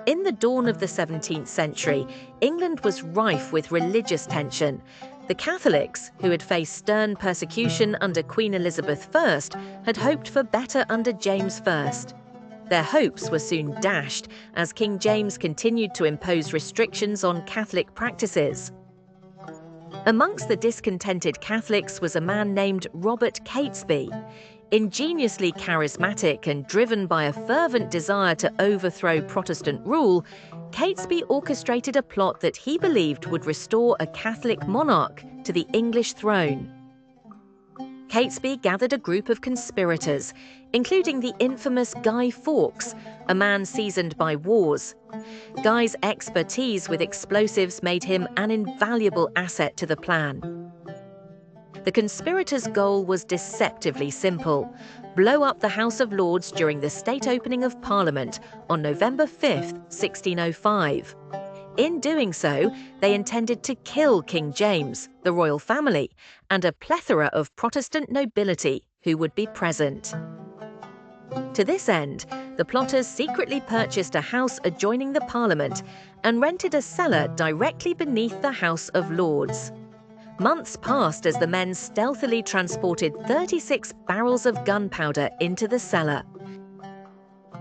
In the dawn of the 17th century, England was rife with religious tension. The Catholics, who had faced stern persecution under Queen Elizabeth I, had hoped for better under James I. Their hopes were soon dashed as King James continued to impose restrictions on Catholic practices. Amongst the discontented Catholics was a man named Robert Catesby. Ingeniously charismatic and driven by a fervent desire to overthrow Protestant rule, Catesby orchestrated a plot that he believed would restore a Catholic monarch to the English throne. Catesby gathered a group of conspirators, including the infamous Guy Fawkes, a man seasoned by wars. Guy's expertise with explosives made him an invaluable asset to the plan. The conspirators' goal was deceptively simple: blow up the House of Lords during the state opening of Parliament on November 5, 1605. In doing so, they intended to kill King James, the royal family, and a plethora of Protestant nobility who would be present. To this end, the plotters secretly purchased a house adjoining the Parliament and rented a cellar directly beneath the House of Lords. Months passed as the men stealthily transported 36 barrels of gunpowder into the cellar.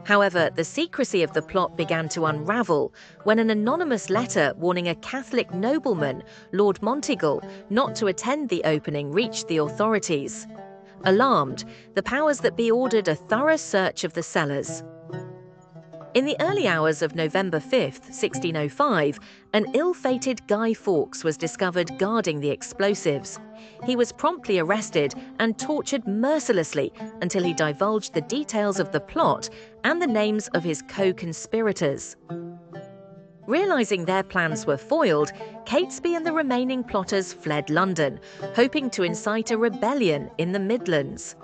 However, the secrecy of the plot began to unravel when an anonymous letter warning a Catholic nobleman, Lord Monteagle, not to attend the opening reached the authorities. Alarmed, the powers that be ordered a thorough search of the cellars. In the early hours of November 5, 1605, an ill-fated Guy Fawkes was discovered guarding the explosives. He was promptly arrested and tortured mercilessly until he divulged the details of the plot and the names of his co-conspirators. Realizing their plans were foiled, Catesby and the remaining plotters fled London, hoping to incite a rebellion in the Midlands.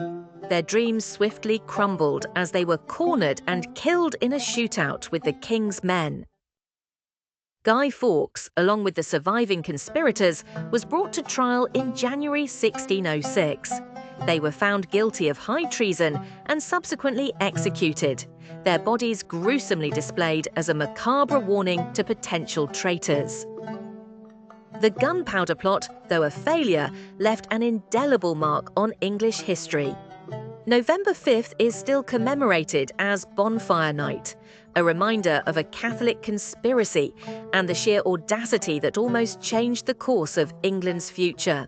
Their dreams swiftly crumbled as they were cornered and killed in a shootout with the king's men. Guy Fawkes, along with the surviving conspirators, was brought to trial in January 1606. They were found guilty of high treason and subsequently executed, their bodies gruesomely displayed as a macabre warning to potential traitors. The Gunpowder Plot, though a failure, left an indelible mark on English history. November 5th is still commemorated as Bonfire Night, a reminder of a Catholic conspiracy and the sheer audacity that almost changed the course of England's future.